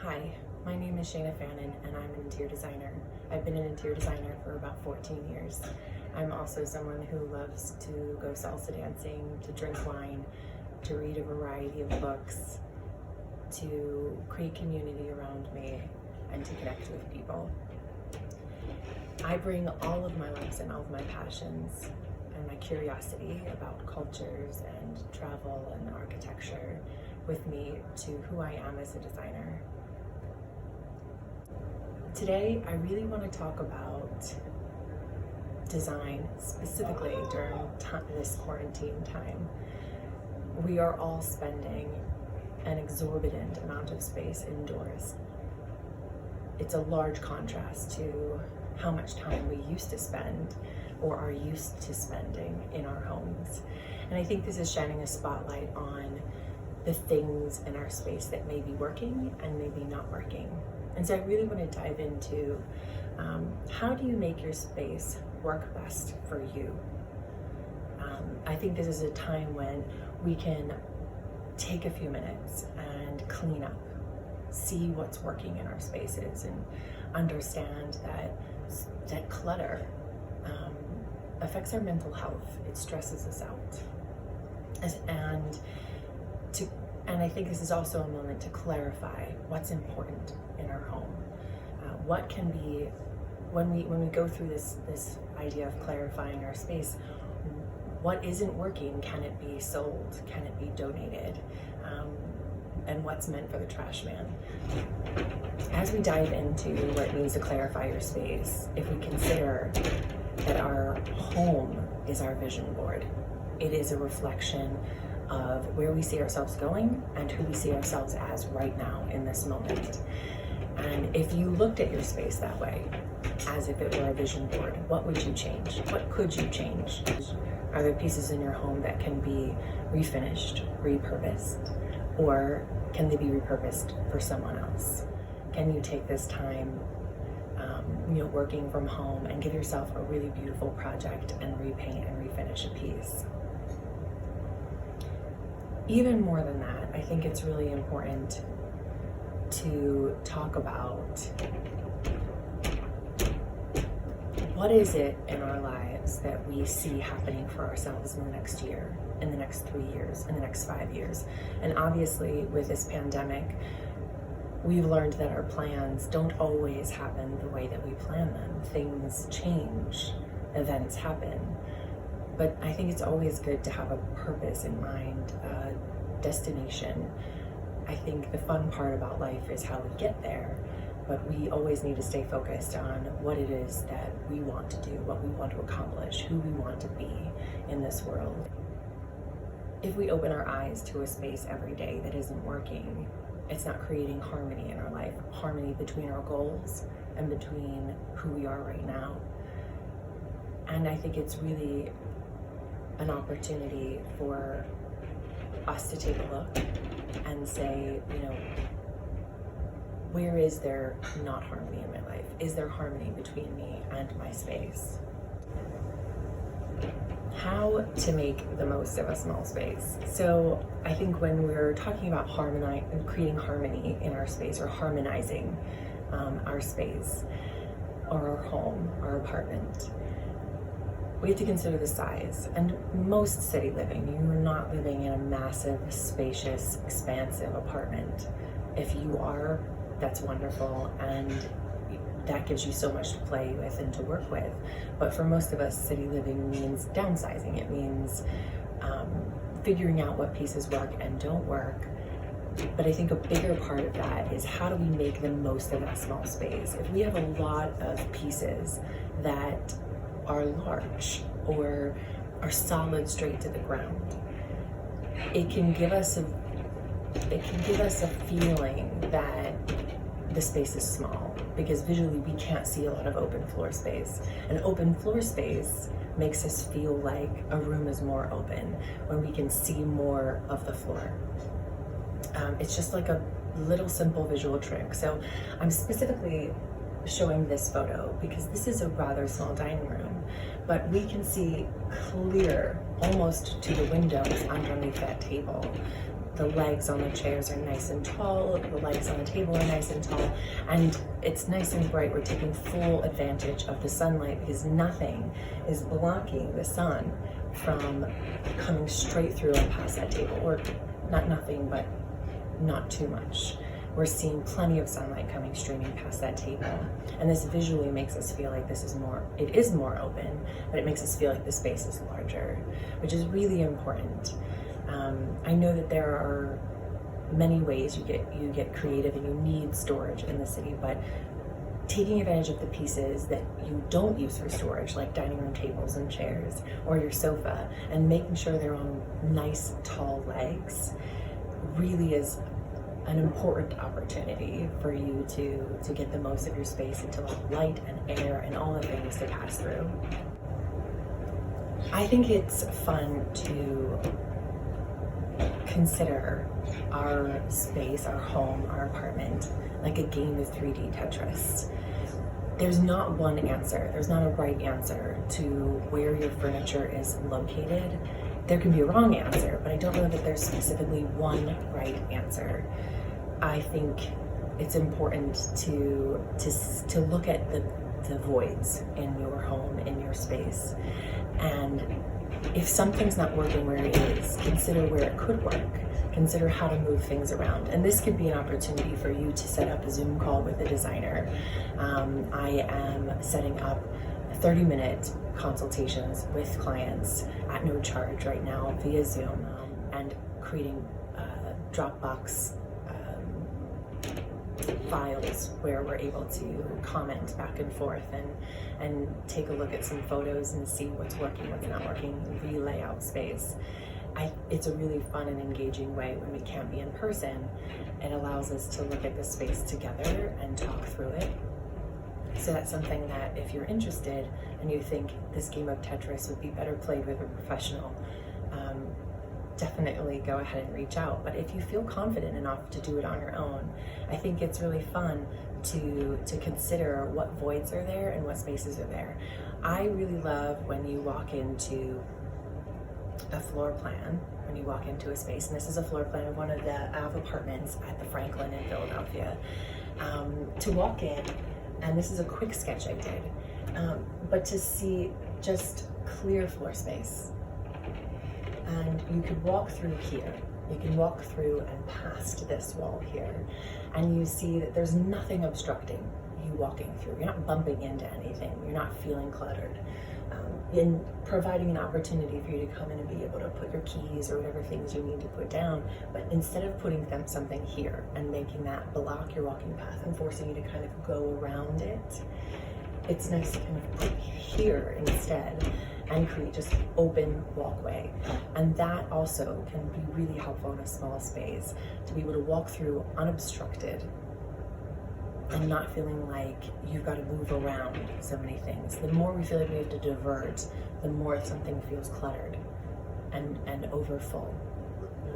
Hi, my name is Shayna Fannin and I'm an interior designer. I've been an interior designer for about 14 years. I'm also someone who loves to go salsa dancing, to drink wine, to read a variety of books, to create community around me, and to connect with people. I bring all of my loves and all of my passions and my curiosity about cultures and travel and architecture with me to who I am as a designer. Today, I really want to talk about design, specifically during this quarantine time. We are all spending an exorbitant amount of space indoors. It's a large contrast to how much time we used to spend or are used to spending in our homes. And I think this is shining a spotlight on the things in our space that may be working and maybe not working. And so I really want to dive into how do you make your space work best for you? I think this is a time when we can take a few minutes and clean up, see what's working in our spaces, and understand that clutter affects our mental health. It stresses us out. And I think this is also a moment to clarify what's important in our home. What can be, when we go through this idea of clarifying our space, what isn't working? Can it be sold? Can it be donated? And what's meant for the trash man? As we dive into what it means to clarify your space, if we consider that our home is our vision board, it is a reflection of where we see ourselves going and who we see ourselves as right now in this moment. And if you looked at your space that way, as if it were a vision board, what would you change? What could you change? Are there pieces in your home that can be refinished, repurposed, or can they be repurposed for someone else? Can you take this time working from home and give yourself a really beautiful project and repaint and refinish a piece? Even more than that, I think it's really important to talk about what is it in our lives that we see happening for ourselves in the next year, in the next 3 years, in the next 5 years. And obviously with this pandemic, we've learned that our plans don't always happen the way that we plan them. Things change, events happen. But I think it's always good to have a purpose in mind, a destination. I think the fun part about life is how we get there, but we always need to stay focused on what it is that we want to do, what we want to accomplish, who we want to be in this world. If we open our eyes to a space every day that isn't working, it's not creating harmony in our life, harmony between our goals and between who we are right now. And I think it's really an opportunity for us to take a look and say, where is there not harmony in my life? Is there harmony between me and my space? How to make the most of a small space. So I think when we're talking about creating harmony in our space, or harmonizing our space or our home, our apartment, we have to consider the size. And most city living, you're not living in a massive, spacious, expansive apartment. If you are, that's wonderful, and that gives you so much to play with and to work with. But for most of us, city living means downsizing. It means figuring out what pieces work and don't work. But I think a bigger part of that is, how do we make the most of that small space? If we have a lot of pieces that are large or are solid straight to the ground, it can give us a feeling that the space is small, because visually we can't see a lot of open floor space. And open floor space makes us feel like a room is more open when we can see more of the floor. It's just like a little simple visual trick. So I'm specifically showing this photo because this is a rather small dining room, but we can see clear almost to the windows underneath that table. the legs on the chairs are nice and tall, the legs on the table are nice and tall, and it's nice and bright. We're taking full advantage of the sunlight because nothing is blocking the sun from coming straight through and past that table, or not nothing, but not too much. We're seeing plenty of sunlight coming streaming past that table. And this visually makes us feel like it is more open, but it makes us feel like the space is larger, which is really important. I know that there are many ways you get creative and you need storage in the city, but taking advantage of the pieces that you don't use for storage, like dining room tables and chairs or your sofa, and making sure they're on nice tall legs really is an important opportunity for you to get the most of your space and to allow light and air and all the things to pass through. I think it's fun to consider our space, our home, our apartment, like a game of 3D Tetris. There's not one answer. There's not a right answer to where your furniture is located. There can be a wrong answer, but I don't know that there's specifically one right answer. I think it's important to look at the voids in your home, in your space, and if something's not working where it is, consider where it could work. Consider how to move things around. And this could be an opportunity for you to set up a Zoom call with a designer. I am setting up 30-minute consultations with clients at no charge right now via Zoom, and creating Dropbox files where we're able to comment back and forth and take a look at some photos and see what's working, what's not working, relay out space. It's a really fun and engaging way when we can't be in person. It allows us to look at the space together and talk through it. So that's something that if you're interested and you think this game of Tetris would be better played with a professional, definitely go ahead and reach out. But if you feel confident enough to do it on your own, I think it's really fun to consider what voids are there and what spaces are there. I really love when you walk into a floor plan, when you walk into a space, and this is a floor plan of one of the AVE apartments at the Franklin in Philadelphia, to walk in, and this is a quick sketch I did, but to see just clear floor space. And you could walk through here. You can walk through and past this wall here, and you see that there's nothing obstructing you walking through. You're not bumping into anything. You're not feeling cluttered. In providing an opportunity for you to come in and be able to put your keys or whatever things you need to put down, but instead of putting something here and making that block your walking path and forcing you to kind of go around it, it's nice to kind of put here instead and create just open walkway. And that also can be really helpful in a small space, to be able to walk through unobstructed and not feeling like you've got to move around so many things. The more we feel like we have to divert, the more something feels cluttered and over full.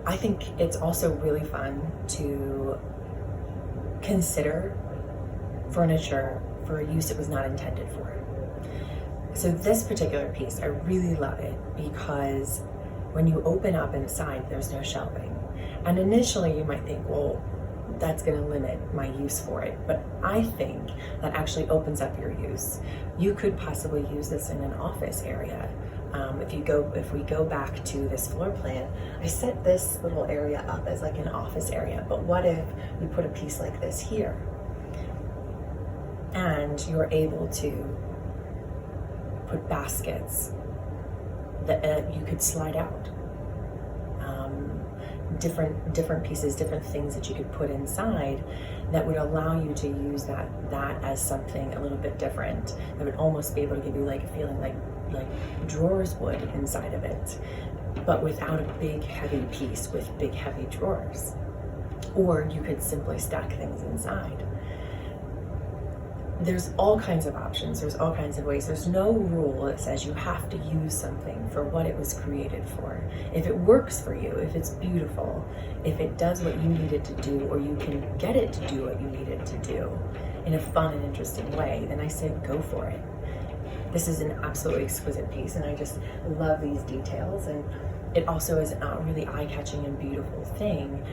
I think it's also really fun to consider furniture for a use it was not intended for. So this particular piece, I really love it because when you open up inside, there's no shelving. And initially you might think, well, that's going to limit my use for it. But I think that actually opens up your use. You could possibly use this in an office area. If we go back to this floor plan, I set this little area up as like an office area. But what if we put a piece like this here? And you're able to put baskets that you could slide out. Different pieces, different things that you could put inside that would allow you to use that as something a little bit different. That would almost be able to give you like a feeling like drawers would inside of it, but without a big heavy piece with big heavy drawers. Or you could simply stack things inside. There's all kinds of options, there's all kinds of ways. There's no rule that says you have to use something for what it was created for. If it works for you, if it's beautiful, if it does what you need it to do, or you can get it to do what you need it to do in a fun and interesting way, then I say go for it. This is an absolutely exquisite piece, and I just love these details. And It also is a really eye-catching and beautiful thing,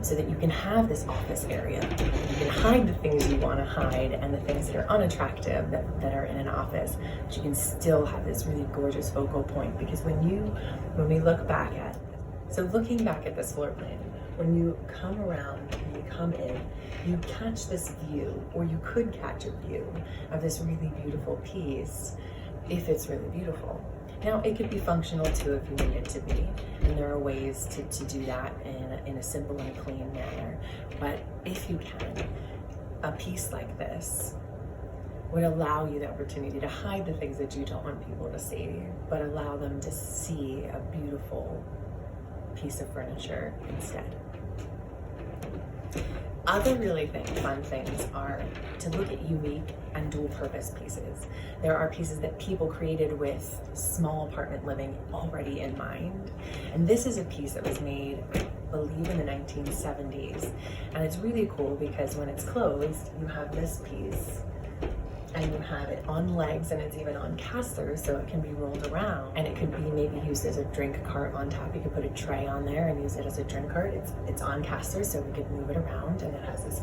so that you can have this office area. You can hide the things you want to hide and the things that are unattractive that are in an office, but you can still have this really gorgeous focal point. Because when we look back at, so looking back at this floor plan, when you come around and you come in, you catch this view, or you could catch a view of this really beautiful piece if it's really beautiful. Now, it could be functional too if you need it to be, and there are ways to do that in a simple and clean manner. But if you can, a piece like this would allow you the opportunity to hide the things that you don't want people to see, but allow them to see a beautiful piece of furniture instead. Other really fun things are to look at unique and dual purpose pieces. There are pieces that people created with small apartment living already in mind. And this is a piece that was made, I believe, in the 1970s. And it's really cool because when it's closed, you have this piece and you have it on legs, and it's even on casters, so it can be rolled around, and it could be maybe used as a drink cart on top. You could put a tray on there and use it as a drink cart. It's on casters, so we could move it around, and it has this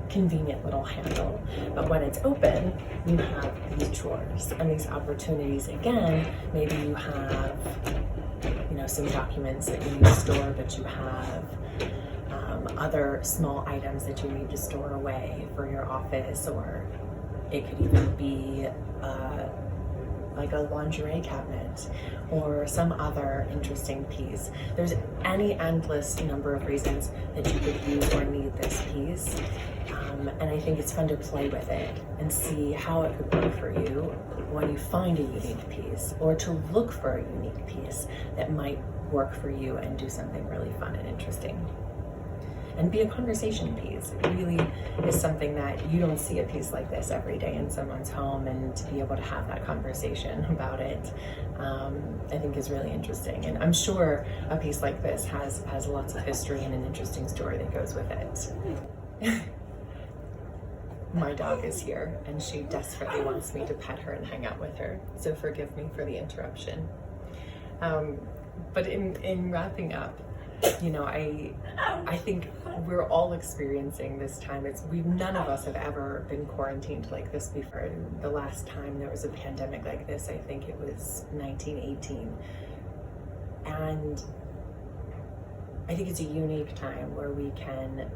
convenient little handle. But when it's open, you have these drawers and these opportunities. Again, maybe you have, some documents that you need to store, but you have other small items that you need to store away for your office, or it could even be like a lingerie cabinet or some other interesting piece. There's any endless number of reasons that you could use or need this piece. And I think it's fun to play with it and see how it could work for you when you find a unique piece, or to look for a unique piece that might work for you and do something really fun and interesting. And be a conversation piece. It really is something that you don't see a piece like this every day in someone's home, and to be able to have that conversation about it, I think is really interesting. And I'm sure a piece like this has lots of history and an interesting story that goes with it. My dog is here, and she desperately wants me to pet her and hang out with her, so forgive me for the interruption. But in wrapping up, I think we're all experiencing this time. None of us have ever been quarantined like this before. The last time there was a pandemic like this, I think it was 1918. And I think it's a unique time where we can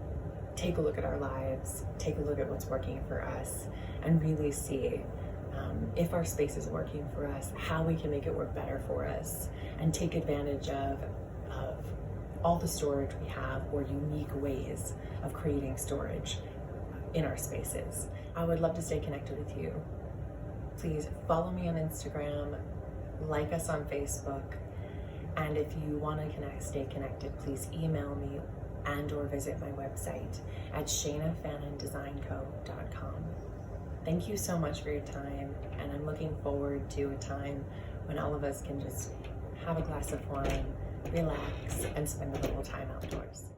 take a look at our lives, take a look at what's working for us, and really see if our space is working for us, how we can make it work better for us, and take advantage of all the storage we have, or unique ways of creating storage in our spaces. I would love to stay connected with you. Please follow me on Instagram, like us on Facebook, and if you want to stay connected, please email me and/or visit my website at shanafannondesignco.com. Thank you so much for your time, and I'm looking forward to a time when all of us can just have a glass of wine, relax, and spend a little time outdoors.